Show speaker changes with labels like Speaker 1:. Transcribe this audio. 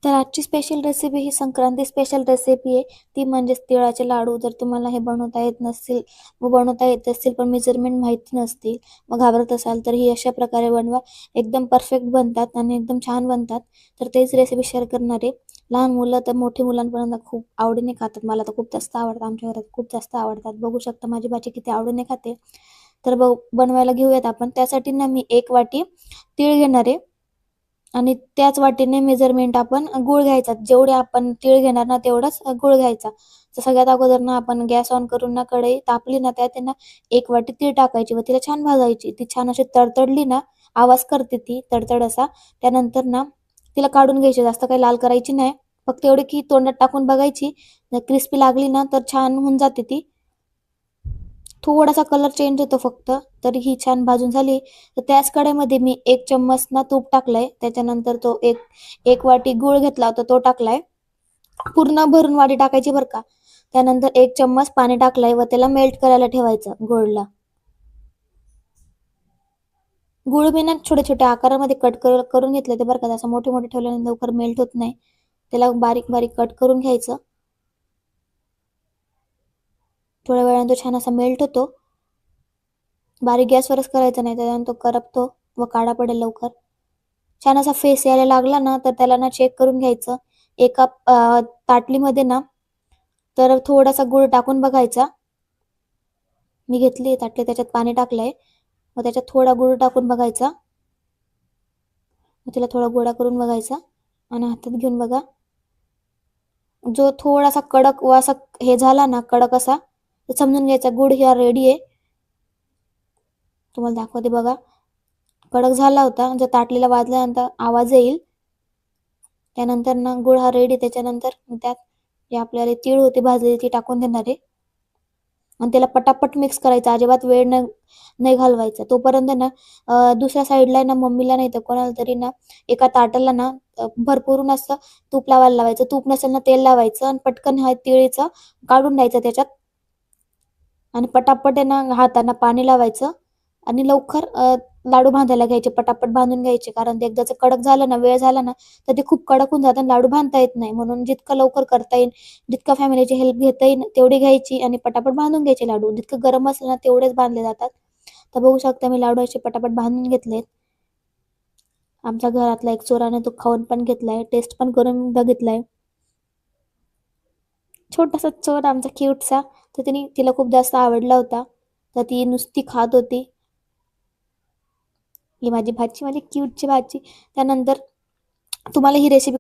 Speaker 1: तर आजची special recipe ही Sankranti special recipe आहे. ती म्हणजेच तिळाचे लाडू. जर तुम्हाला हे बनवता येत नसतील व बनवता येत असतील पण मेजरमेंट माहिती नसतील, मग घाबरत असाल तर ही अशा प्रकारे बनवा. एकदम परफेक्ट बनतात आणि एकदम छान बनतात. तर तेच रेसिपी शेअर करणार आहे. लहान मुलं तर मोठी मुलांपर्यंत खूप आवडीने खातात. मला तर खूप जास्त आवडतात. आमच्या घरात खूप जास्त आवडतात. बघू शकता माझी भाची किती आवडीने खाते. तर बनवायला घेऊयात आपण. त्यासाठी ना मी 1 वाटी तीळ घेणार आहे. आणि त्याच वाटीने मेजरमेंट आपण गूळ घ्यायचा. जेवढे आपण तीळ घेणार ना तेवढाच गूळ घ्यायचा. तर सगळ्यात अगोदर ना आपण गॅस ऑन करून ना कढई तापली ना त्यात आहे ना 1 वाटी तीळ टाकायची व तिला छान भाजायची. ती छान अशी तडतडली ना, आवाज करते ती तडतड असा. त्यानंतर ना तिला काढून घ्यायची. जास्त काही लाल करायची नाही. फक्त एवढी की तोंडात टाकून बघायची. जर क्रिस्पी लागली ना तर छान होऊन जाते ती. थोडासा कलर चेंज होतो फक्त. तरी ही छान भाजून झाली. तर त्याच कढईमध्ये मी 1 चम्मच ना तूप टाकलंय. त्याच्यानंतर तो एक वाटी गूळ घेतला होता तो टाकलाय. पूर्ण भरून वाटी टाकायची बरं का. त्यानंतर 1 चम्मच पाणी टाकलंय व त्याला मेल्ट करायला ठेवायचं गूळला. गूळ मी ना छोट्या-छोट्या आकारामध्ये कट करून घेतले ते बरं का. असं मोठे-मोठे ठेवल्याने लवकर मेल्ट होत नाही. त्याला बारीक-बारीक कट करून घ्यायचं. थोड्या वेळाने तो छान असा मेल्ट होतो. बारीक गॅसवरच करायचा नाही त्याच्याने तो करपतो व काळा पडेल लवकर. छान असा फेस यायला लागला ना, तर त्याला ना चेक करून घ्यायचं. एका ताटलीमध्ये ना, तर थोडासा गूळ टाकून बघायचा. मी घेतली ताटली त्याच्यात पाणी टाकलंय. मग त्याच्यात थोडा गूळ टाकून बघायचा. मग तिला थोडा गोळा करून बघायचा आणि हातात घेऊन बघा. जो थोडासा कडक व असा हे झाला ना, कडक असा, तर समजून घ्यायचा गूळ हा रेडी आहे. तुम्हाला दाखवते बघा. कडक झाला होता. जर ताटलीला वाजल्यानंतर आवाज येईल. त्यानंतर ना गूळ हा रेडी. त्याच्यानंतर त्यात जे आपल्याला तीळ होते भाजलेली ती टाकून देणार आहे आणि त्याला पटापट मिक्स करायचं. अजिबात वेळ नाही घालवायचा. तोपर्यंत ना दुसऱ्या साईडला ना मम्मीला नाही तर कोणाला तरी ना एका ताटाला ना भरपूर असं तूप लावायचं. तूप नसेल ना तेल लावायचं आणि पटकन हा तिळीचं काढून द्यायचं त्याच्यात आणि पटापट आहे ना हातांना पाणी लावायचं आणि लवकर लाडू बांधायला घ्यायचे. पटापट बांधून घ्यायचे. कारण ते एकदाचं कडक झालं ना, वेळ झाला ना, तर ते खूप कडक होऊन जातं आणि लाडू बांधता येत नाही. म्हणून जितकं लवकर करता येईल, जितका फॅमिलीची हेल्प घेता येईल तेवढी घ्यायची आणि पटापट बांधून घ्यायचे लाडू. जितकं गरम असेल ना तेवढेच बांधले जातात. तर बघू शकता मी लाडू असे पटापट बांधून घेतलेत. आमच्या घरातला एक चोराने तो खाऊन पण घेतलाय. टेस्ट पण करून बघितलाय. छोटासा चोर आमचा क्यूटसा. तर तिला खूप जास्त आवडला होता. तर ती नुसती खात होती. ही माझी भाची, माझी क्यूटची भाची. त्यानंतर तुम्हाला ही रेसिपी